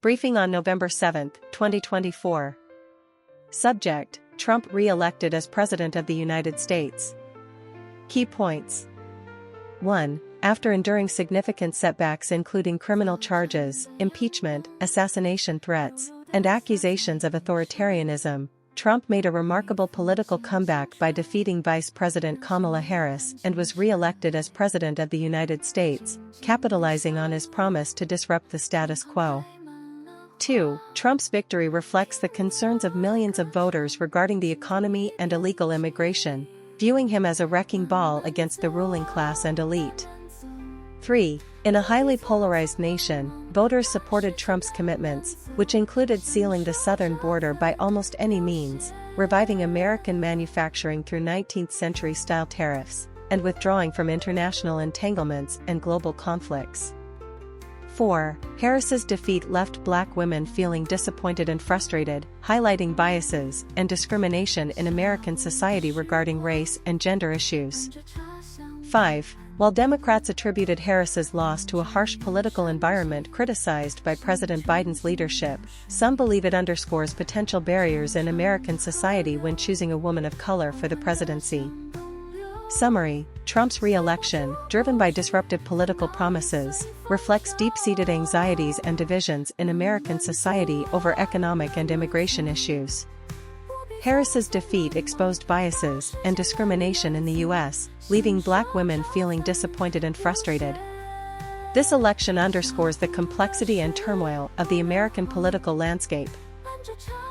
Briefing on November 7, 2024. Subject: Trump re-elected as President of the United States. Key points. 1. After enduring significant setbacks including criminal charges, impeachment, assassination threats, and accusations of authoritarianism, Trump made a remarkable political comeback by defeating Vice President Kamala Harris and was re-elected as President of the United States, capitalizing on his promise to disrupt the status quo. 2. Trump's victory reflects the concerns of millions of voters regarding the economy and illegal immigration, viewing him as a wrecking ball against the ruling class and elite. 3. In a highly polarized nation, voters supported Trump's commitments, which included sealing the southern border by almost any means, reviving American manufacturing through 19th-century-style tariffs, and withdrawing from international entanglements and global conflicts. 4. Harris's defeat left Black women feeling disappointed and frustrated, highlighting biases and discrimination in American society regarding race and gender issues. 5. While Democrats attributed Harris's loss to a harsh political environment criticized by President Biden's leadership, some believe it underscores potential barriers in American society when choosing a woman of color for the presidency. Summary: Trump's re-election, driven by disruptive political promises, reflects deep-seated anxieties and divisions in American society over economic and immigration issues. Harris's defeat exposed biases and discrimination in the U.S., leaving Black women feeling disappointed and frustrated. This election underscores the complexity and turmoil of the American political landscape.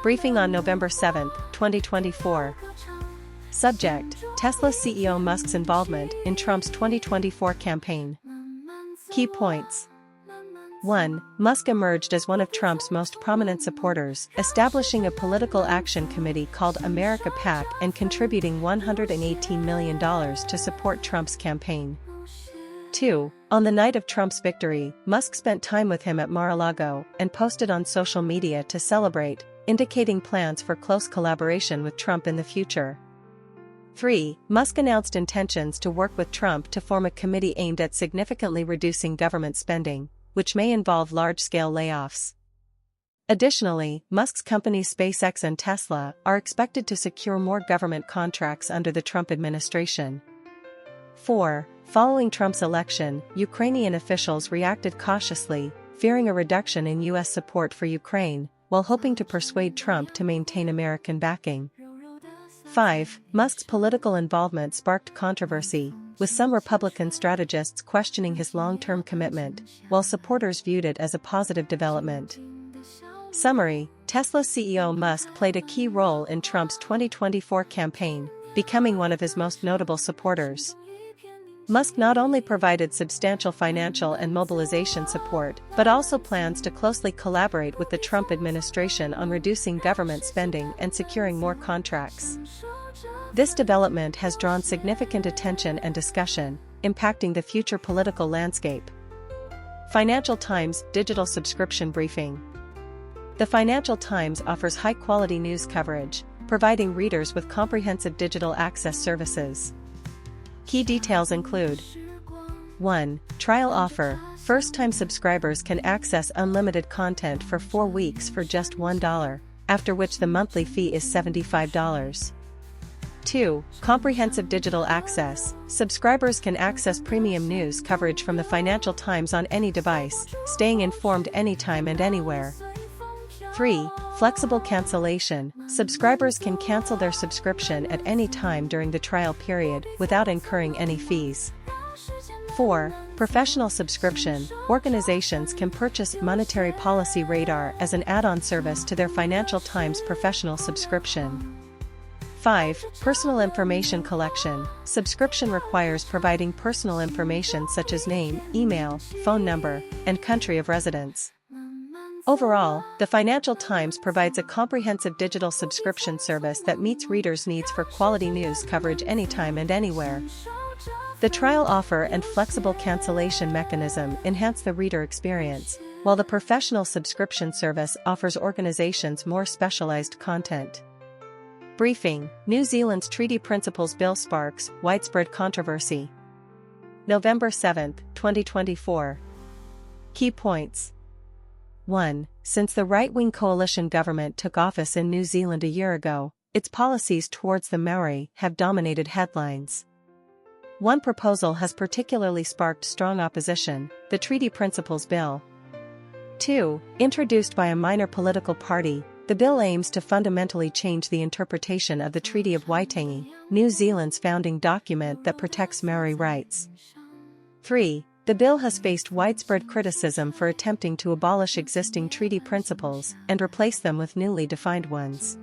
Briefing on November 7, 2024. Subject: Tesla CEO Musk's involvement in Trump's 2024 campaign. Key points. 1. Musk emerged as one of Trump's most prominent supporters, establishing a political action committee called America PAC and contributing $118 million to support Trump's campaign. 2. On the night of Trump's victory, Musk spent time with him at Mar-a-Lago and posted on social media to celebrate, indicating plans for close collaboration with Trump in the future. 3. Musk announced intentions to work with Trump to form a committee aimed at significantly reducing government spending, which may involve large-scale layoffs. Additionally, Musk's companies SpaceX and Tesla are expected to secure more government contracts under the Trump administration. 4. Following Trump's election, Ukrainian officials reacted cautiously, fearing a reduction in U.S. support for Ukraine, while hoping to persuade Trump to maintain American backing. 5. Musk's political involvement sparked controversy, with some Republican strategists questioning his long-term commitment, while supporters viewed it as a positive development. Summary: Tesla CEO Musk played a key role in Trump's 2024 campaign, becoming one of his most notable supporters. Musk not only provided substantial financial and mobilization support, but also plans to closely collaborate with the Trump administration on reducing government spending and securing more contracts. This development has drawn significant attention and discussion, impacting the future political landscape. Financial Times Digital Subscription Briefing. The Financial Times offers high-quality news coverage, providing readers with comprehensive digital access services. Key details include: 1. Trial offer. First-time subscribers can access unlimited content for 4 weeks for just $1, after which the monthly fee is $75. 2. Comprehensive digital access. Subscribers can access premium news coverage from the Financial Times on any device, staying informed anytime and anywhere. 3. Flexible cancellation. Subscribers can cancel their subscription at any time during the trial period without incurring any fees. 4. Professional subscription. Organizations can purchase Monetary Policy Radar as an add-on service to their Financial Times professional subscription. 5. Personal information collection. Subscription requires providing personal information such as name, email, phone number, and country of residence. Overall, the Financial Times provides a comprehensive digital subscription service that meets readers' needs for quality news coverage anytime and anywhere. The trial offer and flexible cancellation mechanism enhance the reader experience, while the professional subscription service offers organizations more specialized content. Briefing: New Zealand's Treaty Principles Bill sparks widespread controversy. November 7, 2024. Key points. 1. Since the right-wing coalition government took office in New Zealand a year ago, its policies towards the Maori have dominated headlines. One proposal has particularly sparked strong opposition, the Treaty Principles Bill. 2. Introduced by a minor political party, the bill aims to fundamentally change the interpretation of the Treaty of Waitangi, New Zealand's founding document that protects Maori rights. 3. The bill has faced widespread criticism for attempting to abolish existing treaty principles and replace them with newly defined ones.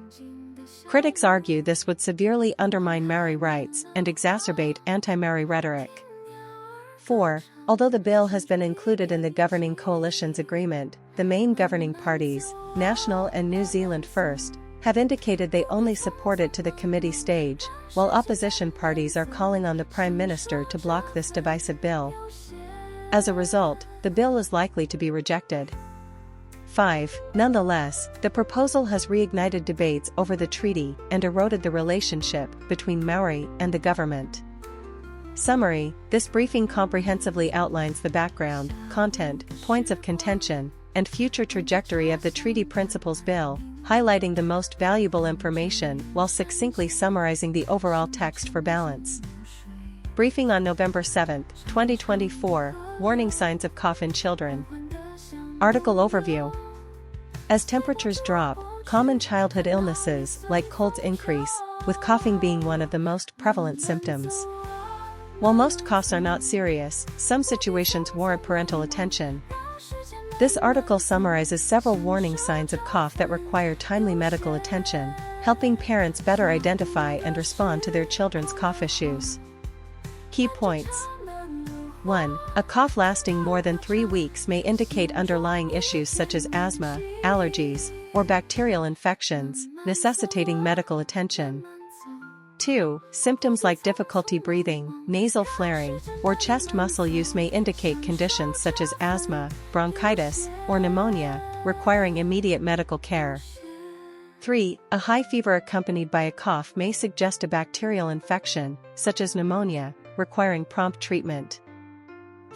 Critics argue this would severely undermine Maori rights and exacerbate anti-Maori rhetoric. 4. Although the bill has been included in the governing coalition's agreement, the main governing parties, National and New Zealand First, have indicated they only support it to the committee stage, while opposition parties are calling on the Prime Minister to block this divisive bill. As a result, the bill is likely to be rejected. 5. Nonetheless, the proposal has reignited debates over the treaty and eroded the relationship between Maori and the government. Summary: this briefing comprehensively outlines the background, content, points of contention, and future trajectory of the Treaty Principles Bill, highlighting the most valuable information while succinctly summarizing the overall text for balance. Briefing on November 7, 2024, Warning Signs of Cough in Children. Article Overview. As temperatures drop, common childhood illnesses like colds increase, with coughing being one of the most prevalent symptoms. While most coughs are not serious, some situations warrant parental attention. This article summarizes several warning signs of cough that require timely medical attention, helping parents better identify and respond to their children's cough issues. Key points. 1. A cough lasting more than 3 weeks may indicate underlying issues such as asthma, allergies, or bacterial infections, necessitating medical attention. 2. Symptoms like difficulty breathing, nasal flaring, or chest muscle use may indicate conditions such as asthma, bronchitis, or pneumonia, requiring immediate medical care. 3. A high fever accompanied by a cough may suggest a bacterial infection, such as pneumonia, requiring prompt treatment.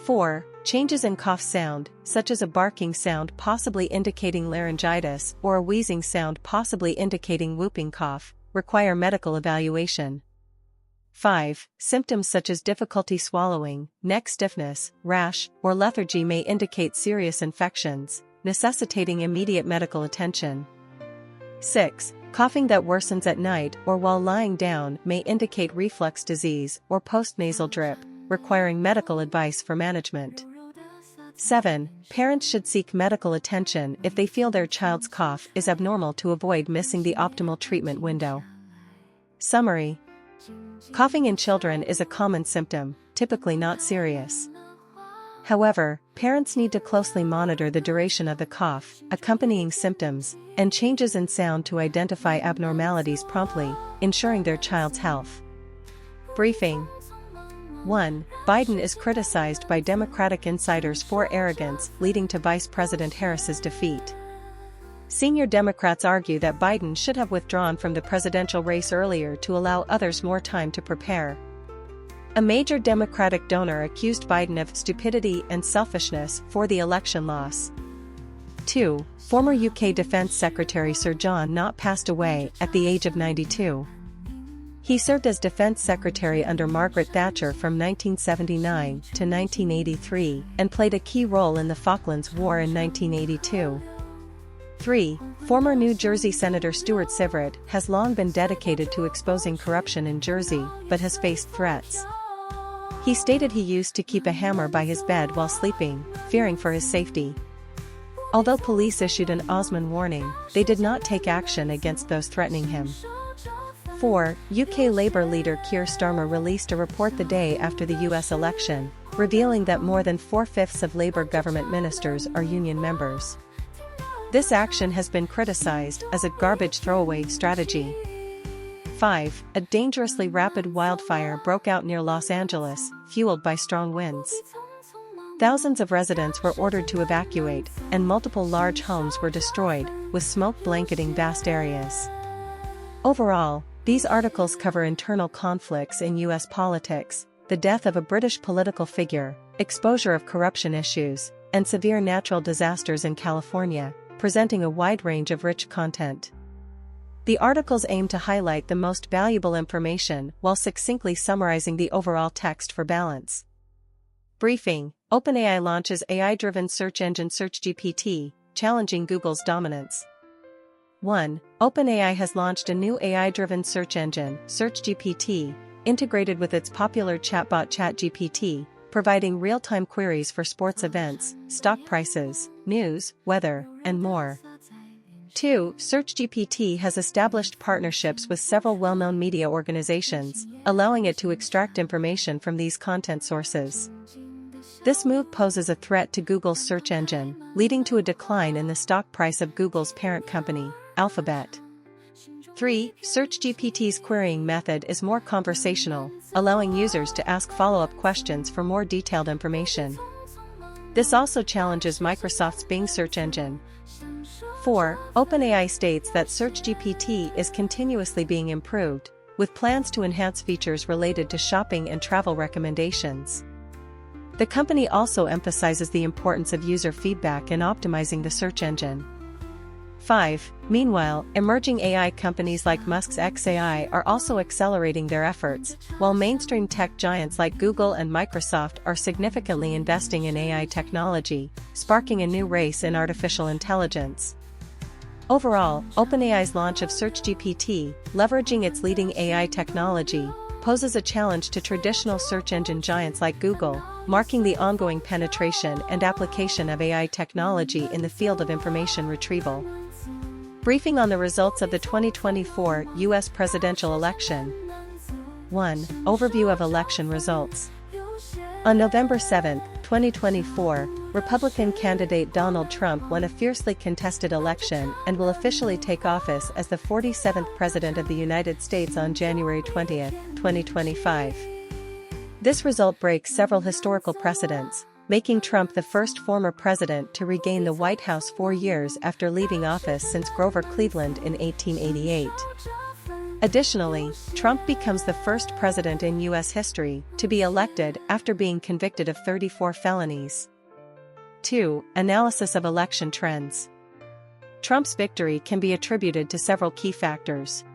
4. Changes in cough sound, such as a barking sound possibly indicating laryngitis or a wheezing sound possibly indicating whooping cough, require medical evaluation. 5. Symptoms such as difficulty swallowing, neck stiffness, rash, or lethargy may indicate serious infections, necessitating immediate medical attention. 6. Coughing that worsens at night or while lying down may indicate reflux disease or postnasal drip, requiring medical advice for management. 7. Parents should seek medical attention if they feel their child's cough is abnormal to avoid missing the optimal treatment window. Summary: coughing in children is a common symptom, typically not serious. However, parents need to closely monitor the duration of the cough, accompanying symptoms, and changes in sound to identify abnormalities promptly, ensuring their child's health. Briefing. 1. Biden is criticized by Democratic insiders for arrogance, leading to Vice President Harris's defeat. Senior Democrats argue that Biden should have withdrawn from the presidential race earlier to allow others more time to prepare. A major Democratic donor accused Biden of stupidity and selfishness for the election loss. 2. Former UK Defence Secretary Sir John Knott passed away at the age of 92. He served as Defense Secretary under Margaret Thatcher from 1979 to 1983 and played a key role in the Falklands War in 1982. 3. Former New Jersey Senator Stuart Sivert has long been dedicated to exposing corruption in Jersey, but has faced threats. He stated he used to keep a hammer by his bed while sleeping, fearing for his safety. Although police issued an Osman warning, they did not take action against those threatening him. 4. UK Labour leader Keir Starmer released a report the day after the US election, revealing that more than 4/5 of Labour government ministers are union members. This action has been criticised as a garbage throwaway strategy. 5. A dangerously rapid wildfire broke out near Los Angeles, fueled by strong winds. Thousands of residents were ordered to evacuate, and multiple large homes were destroyed, with smoke blanketing vast areas. Overall, these articles cover internal conflicts in U.S. politics, the death of a British political figure, exposure of corruption issues, and severe natural disasters in California, presenting a wide range of rich content. The articles aim to highlight the most valuable information while succinctly summarizing the overall text for balance. Briefing: OpenAI launches AI-driven search engine SearchGPT, challenging Google's dominance. 1. OpenAI has launched a new AI-driven search engine, SearchGPT, integrated with its popular chatbot ChatGPT, providing real-time queries for sports events, stock prices, news, weather, and more. 2. SearchGPT has established partnerships with several well-known media organizations, allowing it to extract information from these content sources. This move poses a threat to Google's search engine, leading to a decline in the stock price of Google's parent company, Alphabet. 3. SearchGPT's querying method is more conversational, allowing users to ask follow-up questions for more detailed information. This also challenges Microsoft's Bing search engine. 4. OpenAI states that SearchGPT is continuously being improved, with plans to enhance features related to shopping and travel recommendations. The company also emphasizes the importance of user feedback in optimizing the search engine. 5. Meanwhile, emerging AI companies like Musk's xAI are also accelerating their efforts, while mainstream tech giants like Google and Microsoft are significantly investing in AI technology, sparking a new race in artificial intelligence. Overall, OpenAI's launch of SearchGPT, leveraging its leading AI technology, poses a challenge to traditional search engine giants like Google, marking the ongoing penetration and application of AI technology in the field of information retrieval. Briefing on the results of the 2024 U.S. presidential election. 1. Overview of election results. On November 7, 2024, Republican candidate Donald Trump won a fiercely contested election and will officially take office as the 47th President of the United States on January 20, 2025. This result breaks several historical precedents, making Trump the first former president to regain the White House 4 years after leaving office since Grover Cleveland in 1888. Additionally, Trump becomes the first president in U.S. history to be elected after being convicted of 34 felonies. 2. Analysis of election trends. Trump's victory can be attributed to several key factors.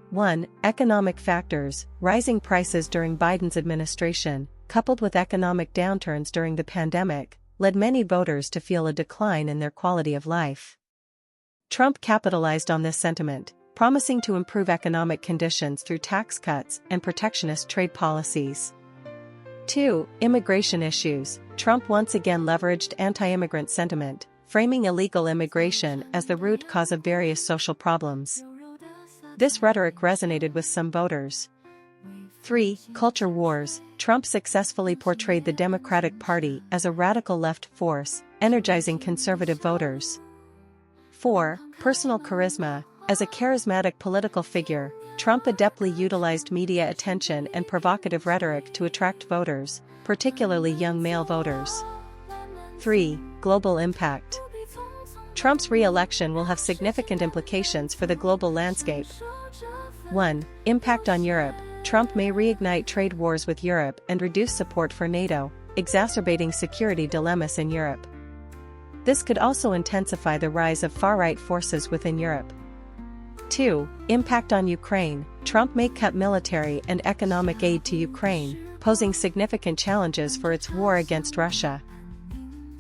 1. Economic factors. Rising prices during Biden's administration, coupled with economic downturns during the pandemic, led many voters to feel a decline in their quality of life. Trump capitalized on this sentiment, promising to improve economic conditions through tax cuts and protectionist trade policies. 2. Immigration issues. Trump once again leveraged anti-immigrant sentiment, framing illegal immigration as the root cause of various social problems. This rhetoric resonated with some voters. 3. Culture wars. Trump successfully portrayed the Democratic Party as a radical left force, energizing conservative voters. 4. Personal charisma. As a charismatic political figure, Trump adeptly utilized media attention and provocative rhetoric to attract voters, particularly young male voters. 3. Global impact. Trump's re-election will have significant implications for the global landscape. 1. Impact on Europe. Trump may reignite trade wars with Europe and reduce support for NATO, exacerbating security dilemmas in Europe. This could also intensify the rise of far-right forces within Europe. 2. Impact on Ukraine. Trump may cut military and economic aid to Ukraine, posing significant challenges for its war against Russia.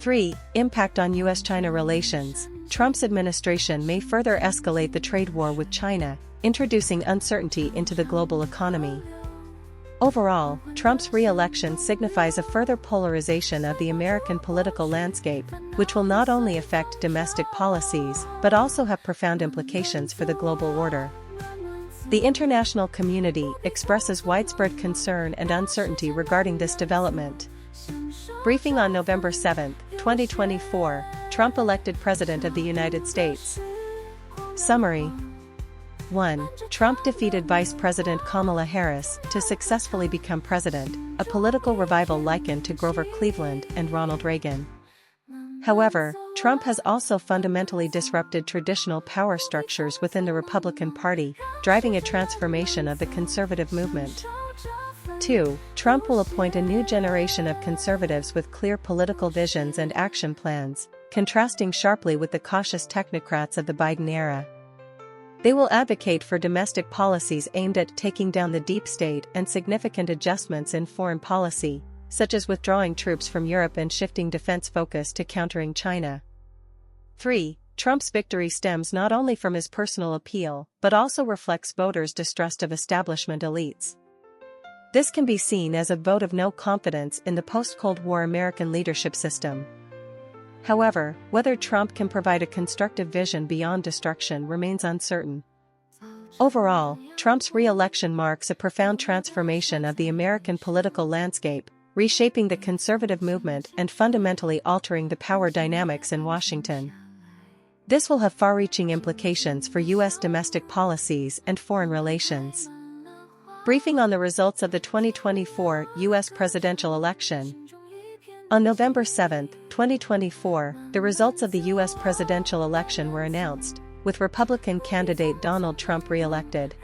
3. Impact on U.S.-China relations. Trump's administration may further escalate the trade war with China, introducing uncertainty into the global economy. Overall, Trump's re-election signifies a further polarization of the American political landscape, which will not only affect domestic policies but also have profound implications for the global order. The international community expresses widespread concern and uncertainty regarding this development. Briefing on November 7, 2024, Trump elected President of the United States. Summary. 1. Trump defeated Vice President Kamala Harris to successfully become president, a political revival likened to Grover Cleveland and Ronald Reagan. However, Trump has also fundamentally disrupted traditional power structures within the Republican Party, driving a transformation of the conservative movement. 2. Trump will appoint a new generation of conservatives with clear political visions and action plans, contrasting sharply with the cautious technocrats of the Biden era. They will advocate for domestic policies aimed at taking down the deep state and significant adjustments in foreign policy, such as withdrawing troops from Europe and shifting defense focus to countering China. 3. Trump's victory stems not only from his personal appeal but also reflects voters' distrust of establishment elites. This can be seen as a vote of no confidence in the post-Cold War American leadership system. However, whether Trump can provide a constructive vision beyond destruction remains uncertain. Overall, Trump's re-election marks a profound transformation of the American political landscape, reshaping the conservative movement and fundamentally altering the power dynamics in Washington. This will have far-reaching implications for U.S. domestic policies and foreign relations. Briefing on the results of the 2024 U.S. presidential election. On November 7, 2024, the results of the U.S. presidential election were announced, with Republican candidate Donald Trump re-elected.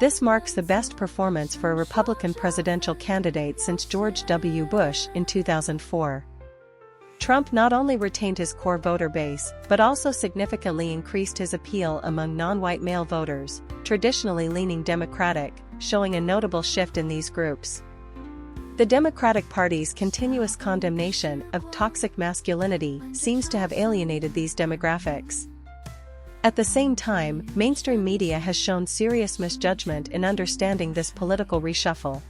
This marks the best performance for a Republican presidential candidate since George W. Bush in 2004. Trump not only retained his core voter base but also significantly increased his appeal among non-white male voters, traditionally leaning Democratic, showing a notable shift in these groups. The Democratic Party's continuous condemnation of toxic masculinity seems to have alienated these demographics. At the same time, mainstream media has shown serious misjudgment in understanding this political reshuffle.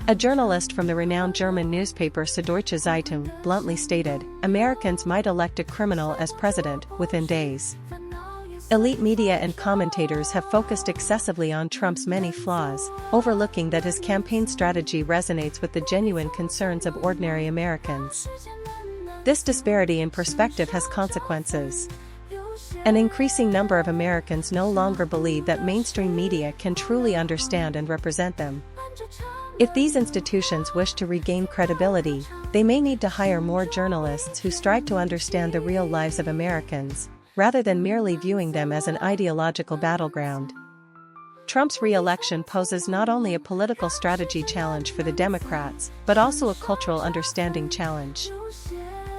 A journalist from the renowned German newspaper Süddeutsche Zeitung bluntly stated, "Americans might elect a criminal as president within days." Elite media and commentators have focused excessively on Trump's many flaws, overlooking that his campaign strategy resonates with the genuine concerns of ordinary Americans. This disparity in perspective has consequences. An increasing number of Americans no longer believe that mainstream media can truly understand and represent them. If these institutions wish to regain credibility, they may need to hire more journalists who strive to understand the real lives of Americans, rather than merely viewing them as an ideological battleground. Trump's re-election poses not only a political strategy challenge for the Democrats, but also a cultural understanding challenge.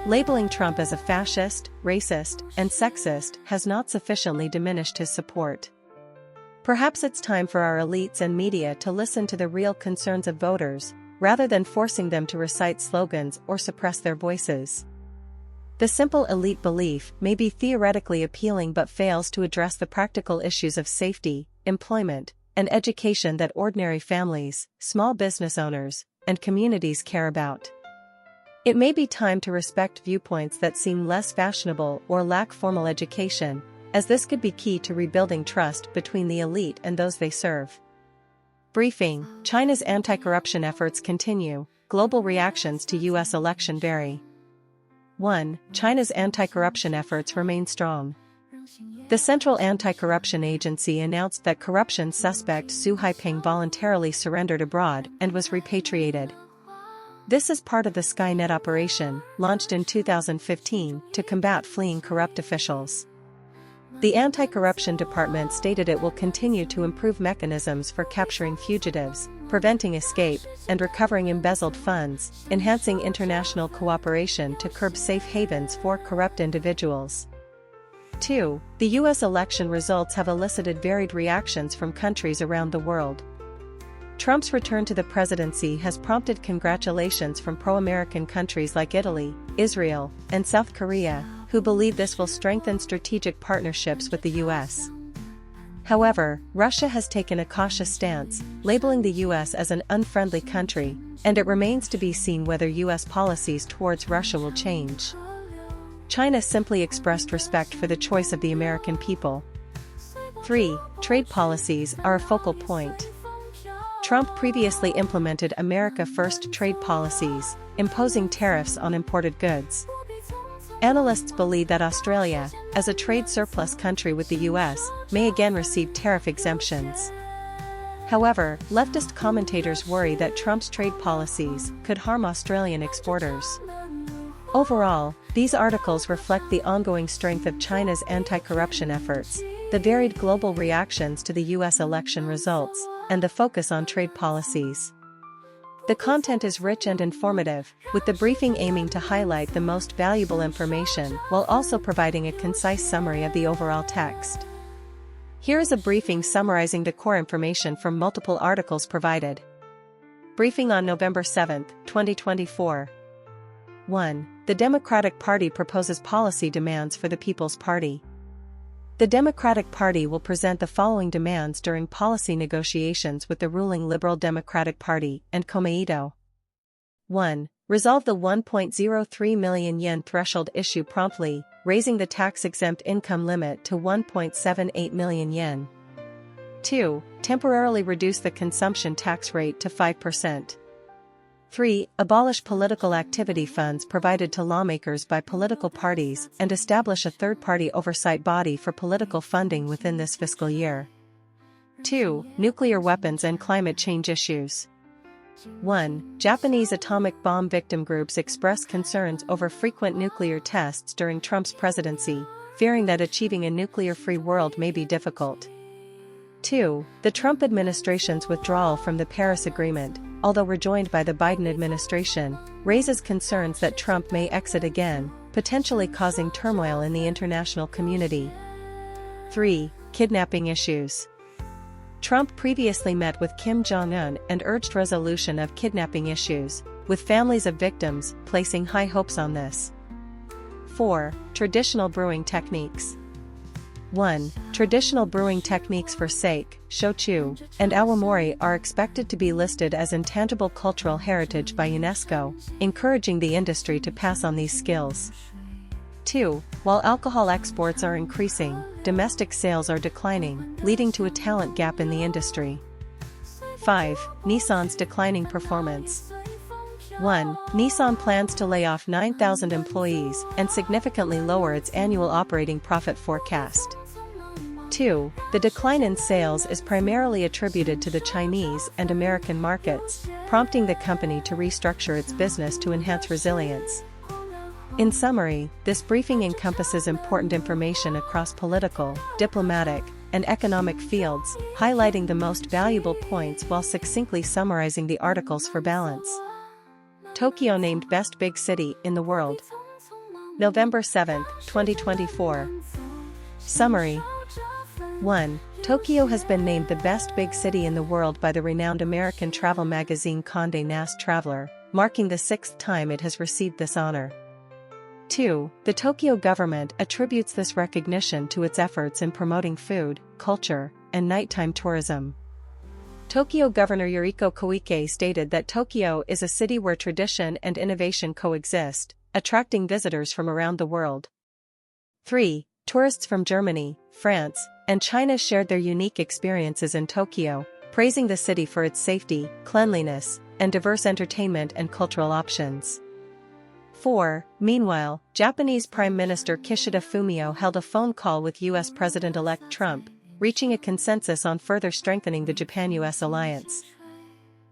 Labeling Trump as a fascist, racist, and sexist has not sufficiently diminished his support. Perhaps it's time for our elites and media to listen to the real concerns of voters, rather than forcing them to recite slogans or suppress their voices. The simple elite belief may be theoretically appealing but fails to address the practical issues of safety, employment, and education that ordinary families, small business owners, and communities care about. It may be time to respect viewpoints that seem less fashionable or lack formal education, as this could be key to rebuilding trust between the elite and those they serve. Briefing: China's anti-corruption efforts continue, global reactions to U.S. election vary. 1. China's anti-corruption efforts remain strong. The Central Anti-Corruption Agency announced that corruption suspect Su Haiping voluntarily surrendered abroad and was repatriated. This is part of the Skynet operation, launched in 2015 to combat fleeing corrupt officials. The Anti-Corruption Department stated it will continue to improve mechanisms for capturing fugitives, preventing escape, and recovering embezzled funds, enhancing international cooperation to curb safe havens for corrupt individuals. 2. The U.S. election results have elicited varied reactions from countries around the world. Trump's return to the presidency has prompted congratulations from pro-American countries like Italy, Israel, and South Korea, who believe this will strengthen strategic partnerships with the U.S. However, Russia has taken a cautious stance, labeling the U.S. as an unfriendly country, and it remains to be seen whether U.S. policies towards Russia will change. China simply expressed respect for the choice of the American people. 3. Trade policies are a focal point. Trump previously implemented America First trade policies, imposing tariffs on imported goods. Analysts believe that Australia, as a trade surplus country with the U.S., may again receive tariff exemptions. However, leftist commentators worry that Trump's trade policies could harm Australian exporters. Overall, these articles reflect the ongoing strength of China's anti-corruption efforts, the varied global reactions to the U.S. election results, and the focus on trade policies. The content is rich and informative, with the briefing aiming to highlight the most valuable information while also providing a concise summary of the overall text. Here is a briefing summarizing the core information from multiple articles provided. Briefing on November 7, 2024. 1. The Democratic Party proposes policy demands for the People's Party. The Democratic Party will present the following demands during policy negotiations with the ruling Liberal Democratic Party and Komeito. 1. Resolve the 1.03 million yen threshold issue promptly, raising the tax-exempt income limit to 1.78 million yen. 2. Temporarily reduce the consumption tax rate to 5%. 3. Abolish political activity funds provided to lawmakers by political parties and establish a third-party oversight body for political funding within this fiscal year. 2. Nuclear weapons and climate change issues. 1. Japanese atomic bomb victim groups express concerns over frequent nuclear tests during Trump's presidency, fearing that achieving a nuclear-free world may be difficult. 2. The Trump administration's withdrawal from the Paris Agreement, although rejoined by the Biden administration, raises concerns that Trump may exit again, potentially causing turmoil in the international community. 3. Kidnapping issues. Trump previously met with Kim Jong-un and urged resolution of kidnapping issues, with families of victims placing high hopes on this. 4. Traditional brewing techniques. 1. Traditional brewing techniques for sake, shochu, and awamori are expected to be listed as intangible cultural heritage by UNESCO, encouraging the industry to pass on these skills. 2. While alcohol exports are increasing, domestic sales are declining, leading to a talent gap in the industry. 5. Nissan's declining performance. 1. Nissan plans to lay off 9,000 employees and significantly lower its annual operating profit forecast. 2. The decline in sales is primarily attributed to the Chinese and American markets, prompting the company to restructure its business to enhance resilience. In summary, this briefing encompasses important information across political, diplomatic, and economic fields, highlighting the most valuable points while succinctly summarizing the articles for balance. Tokyo named Best Big City in the World. November 7, 2024. Summary. 1. Tokyo has been named the best big city in the world by the renowned American travel magazine Condé Nast Traveler, marking the 6th time it has received this honor. 2. The Tokyo government attributes this recognition to its efforts in promoting food, culture, and nighttime tourism. Tokyo Governor Yuriko Koike stated that Tokyo is a city where tradition and innovation coexist, attracting visitors from around the world. 3. Tourists from Germany, France, and China shared their unique experiences in Tokyo, praising the city for its safety, cleanliness, and diverse entertainment and cultural options. 4. Meanwhile, Japanese Prime Minister Kishida Fumio held a phone call with U.S. President-elect Trump, reaching a consensus on further strengthening the Japan-U.S. alliance.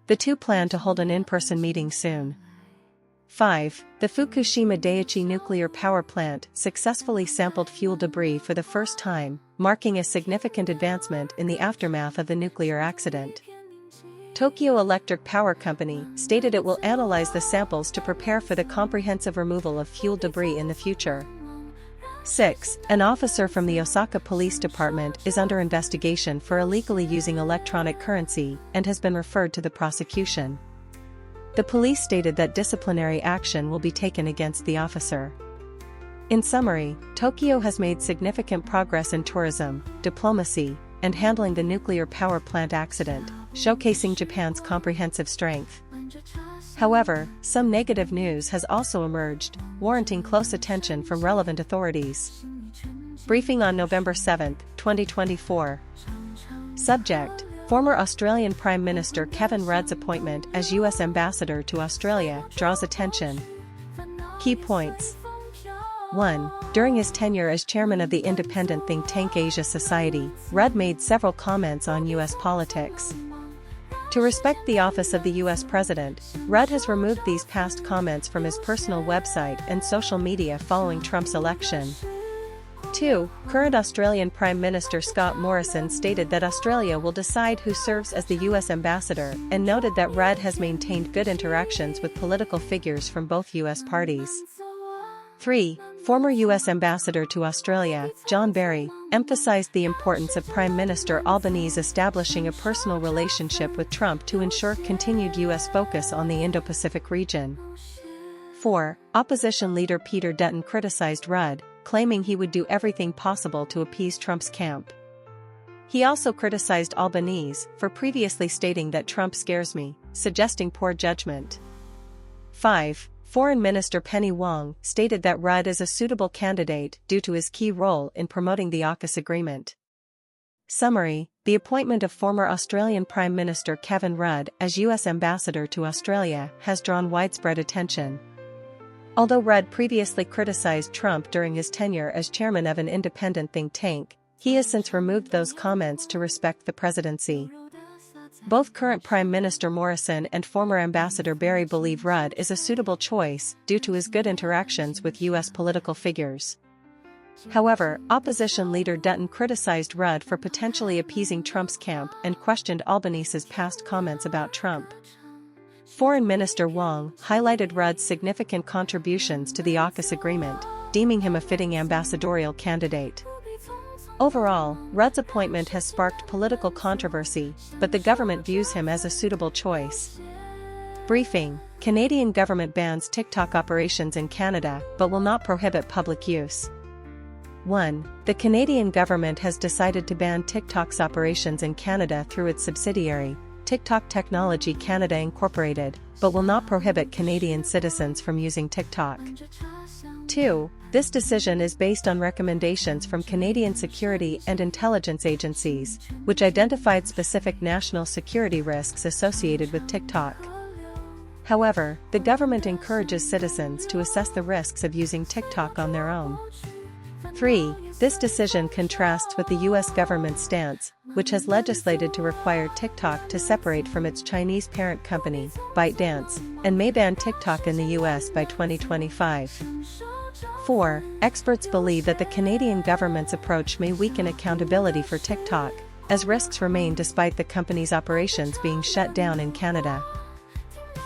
The two plan to hold an in-person meeting soon. 5. The Fukushima Daiichi nuclear power plant successfully sampled fuel debris for the first time, marking a significant advancement in the aftermath of the nuclear accident. Tokyo Electric Power Company stated it will analyze the samples to prepare for the comprehensive removal of fuel debris in the future. 6. An officer from the Osaka Police Department is under investigation for illegally using electronic currency and has been referred to the prosecution. The police stated that disciplinary action will be taken against the officer. In summary, Tokyo has made significant progress in tourism, diplomacy, and handling the nuclear power plant accident, showcasing Japan's comprehensive strength. However, some negative news has also emerged, warranting close attention from relevant authorities. Briefing on November 7, 2024. Subject: Former Australian Prime Minister Kevin Rudd's appointment as U.S. Ambassador to Australia draws attention. Key points. 1. During his tenure as chairman of the independent think tank Asia Society, Rudd made several comments on U.S. politics. To respect the office of the U.S. President, Rudd has removed these past comments from his personal website and social media following Trump's election. 2. Current Australian Prime Minister Scott Morrison stated that Australia will decide who serves as the US ambassador and noted that Rudd has maintained good interactions with political figures from both US parties. 3. Former US Ambassador to Australia, John Barry, emphasized the importance of Prime Minister Albanese establishing a personal relationship with Trump to ensure continued US focus on the Indo-Pacific region. 4. Opposition leader Peter Dutton criticized Rudd, claiming he would do everything possible to appease Trump's camp. He also criticized Albanese for previously stating that Trump scares me, suggesting poor judgment. 5. Foreign Minister Penny Wong stated that Rudd is a suitable candidate due to his key role in promoting the AUKUS agreement. Summary: the appointment of former Australian Prime Minister Kevin Rudd as US Ambassador to Australia has drawn widespread attention. Although Rudd previously criticized Trump during his tenure as chairman of an independent think tank, he has since removed those comments to respect the presidency. Both current Prime Minister Morrison and former Ambassador Barry believe Rudd is a suitable choice due to his good interactions with US political figures. However, opposition leader Dutton criticized Rudd for potentially appeasing Trump's camp and questioned Albanese's past comments about Trump. Foreign Minister Wong highlighted Rudd's significant contributions to the AUKUS agreement, deeming him a fitting ambassadorial candidate. Overall, Rudd's appointment has sparked political controversy, but the government views him as a suitable choice. Briefing: Canadian government bans TikTok operations in Canada but will not prohibit public use. 1. The Canadian government has decided to ban TikTok's operations in Canada through its subsidiary, TikTok Technology Canada Incorporated, but will not prohibit Canadian citizens from using TikTok. 2. This decision is based on recommendations from Canadian security and intelligence agencies, which identified specific national security risks associated with TikTok. However, the government encourages citizens to assess the risks of using TikTok on their own. 3. This decision contrasts with the US government's stance, which has legislated to require TikTok to separate from its Chinese parent company, ByteDance, and may ban TikTok in the US by 2025. 4. Experts believe that the Canadian government's approach may weaken accountability for TikTok, as risks remain despite the company's operations being shut down in Canada.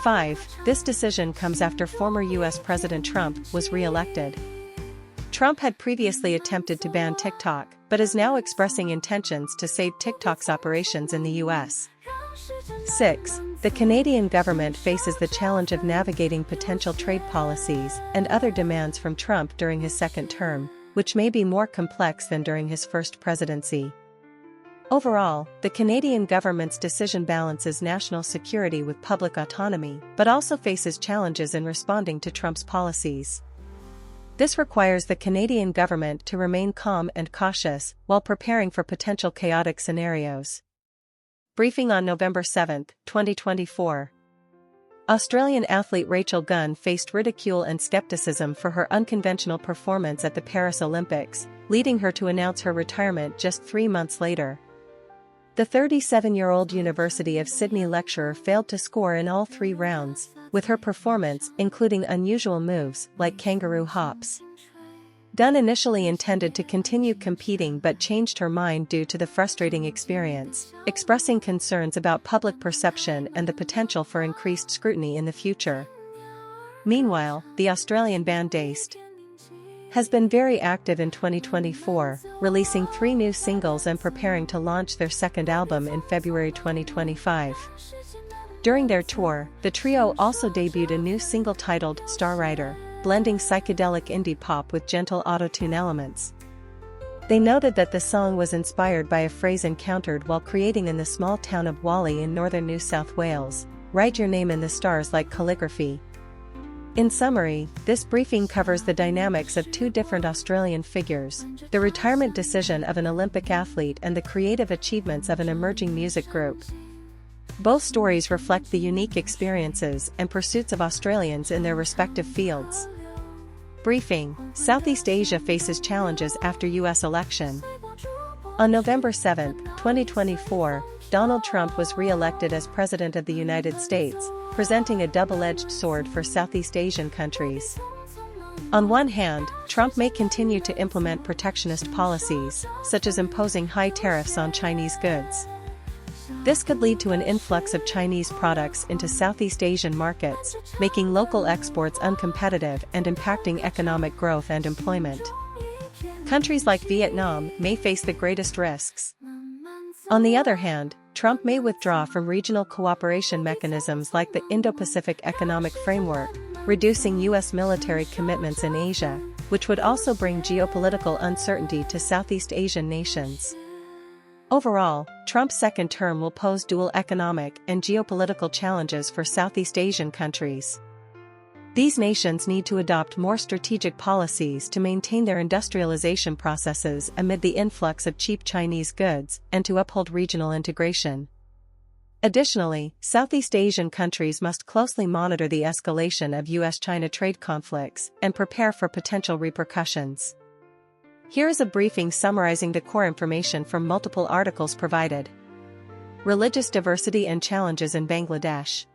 5. This decision comes after former US President Trump was re-elected. Trump had previously attempted to ban TikTok, but is now expressing intentions to save TikTok's operations in the US. 6. The Canadian government faces the challenge of navigating potential trade policies and other demands from Trump during his second term, which may be more complex than during his first presidency. Overall, the Canadian government's decision balances national security with public autonomy, but also faces challenges in responding to Trump's policies. This requires the Canadian government to remain calm and cautious while preparing for potential chaotic scenarios. Briefing on November 7, 2024. Australian athlete Rachel Gunn faced ridicule and skepticism for her unconventional performance at the Paris Olympics, leading her to announce her retirement just 3 months later. The 37-year-old University of Sydney lecturer failed to score in all 3 rounds, with her performance including unusual moves like kangaroo hops. Gunn initially intended to continue competing but changed her mind due to the frustrating experience, expressing concerns about public perception and the potential for increased scrutiny in the future. Meanwhile, the Australian band Dazed has been very active in 2024, releasing 3 new singles and preparing to launch their second album in February 2025. During their tour, the trio also debuted a new single titled Star Rider, blending psychedelic indie pop with gentle auto-tune elements. They noted that the song was inspired by a phrase encountered while creating in the small town of Whalley in northern New South Wales: "Write your name in the stars like calligraphy." In summary, this briefing covers the dynamics of 2 different Australian figures, the retirement decision of an Olympic athlete and the creative achievements of an emerging music group. Both stories reflect the unique experiences and pursuits of Australians in their respective fields. Briefing: Southeast Asia faces challenges after US election. On November 7, 2024, Donald Trump was re-elected as President of the United States, presenting a double-edged sword for Southeast Asian countries. On one hand, Trump may continue to implement protectionist policies, such as imposing high tariffs on Chinese goods. This could lead to an influx of Chinese products into Southeast Asian markets, making local exports uncompetitive and impacting economic growth and employment. Countries like Vietnam may face the greatest risks. On the other hand, Trump may withdraw from regional cooperation mechanisms like the Indo-Pacific Economic Framework, reducing U.S. military commitments in Asia, which would also bring geopolitical uncertainty to Southeast Asian nations. Overall, Trump's second term will pose dual economic and geopolitical challenges for Southeast Asian countries. These nations need to adopt more strategic policies to maintain their industrialization processes amid the influx of cheap Chinese goods and to uphold regional integration. Additionally, Southeast Asian countries must closely monitor the escalation of U.S.-China trade conflicts and prepare for potential repercussions. Here is a briefing summarizing the core information from multiple articles provided. Religious diversity and challenges in Bangladesh.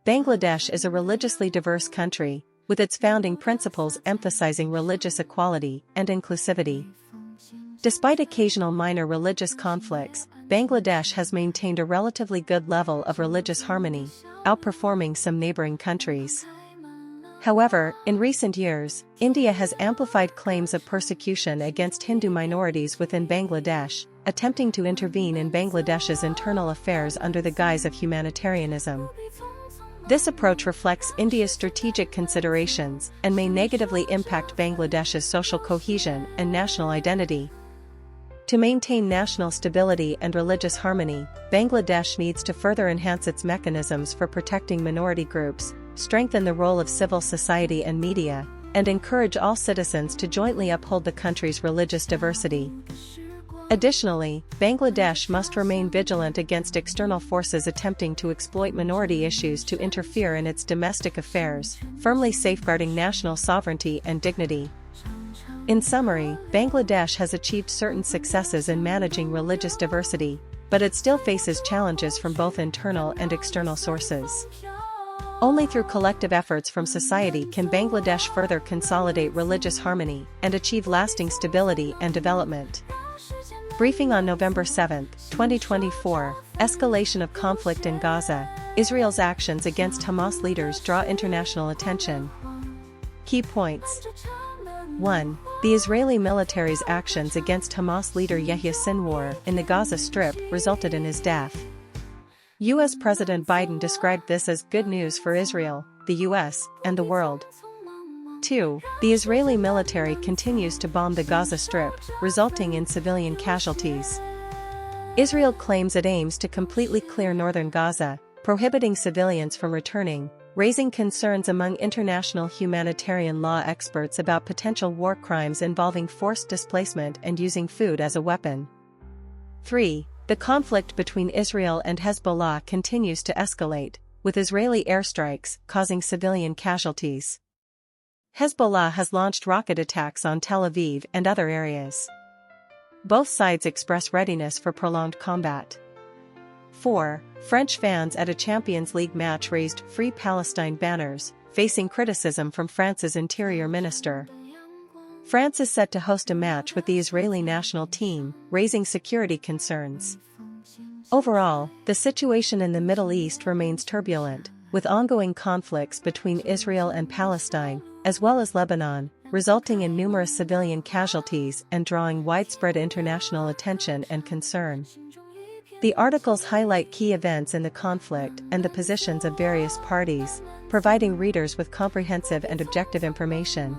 Bangladesh is a religiously diverse country, with its founding principles emphasizing religious equality and inclusivity. Despite occasional minor religious conflicts, Bangladesh has maintained a relatively good level of religious harmony, outperforming some neighboring countries. However, in recent years, India has amplified claims of persecution against Hindu minorities within Bangladesh, attempting to intervene in Bangladesh's internal affairs under the guise of humanitarianism. This approach reflects India's strategic considerations and may negatively impact Bangladesh's social cohesion and national identity. To maintain national stability and religious harmony, Bangladesh needs to further enhance its mechanisms for protecting minority groups, strengthen the role of civil society and media, and encourage all citizens to jointly uphold the country's religious diversity. Additionally, Bangladesh must remain vigilant against external forces attempting to exploit minority issues to interfere in its domestic affairs, firmly safeguarding national sovereignty and dignity. In summary, Bangladesh has achieved certain successes in managing religious diversity, but it still faces challenges from both internal and external sources. Only through collective efforts from society can Bangladesh further consolidate religious harmony and achieve lasting stability and development. Briefing on November 7, 2024, Escalation of conflict in Gaza, Israel's actions against Hamas leaders draw international attention. Key points. 1. The Israeli military's actions against Hamas leader Yahya Sinwar in the Gaza Strip resulted in his death. U.S. President Biden described this as good news for Israel, the U.S., and the world. 2. The Israeli military continues to bomb the Gaza Strip, resulting in civilian casualties. Israel claims it aims to completely clear northern Gaza, prohibiting civilians from returning, raising concerns among international humanitarian law experts about potential war crimes involving forced displacement and using food as a weapon. 3. The conflict between Israel and Hezbollah continues to escalate, with Israeli airstrikes causing civilian casualties. Hezbollah has launched rocket attacks on Tel Aviv and other areas. Both sides express readiness for prolonged combat. 4. French fans at a Champions League match raised "Free Palestine" banners, facing criticism from France's interior minister. France is set to host a match with the Israeli national team, raising security concerns. Overall, the situation in the Middle East remains turbulent, with ongoing conflicts between Israel and Palestine, as well as Lebanon, resulting in numerous civilian casualties and drawing widespread international attention and concern. The articles highlight key events in the conflict and the positions of various parties, providing readers with comprehensive and objective information.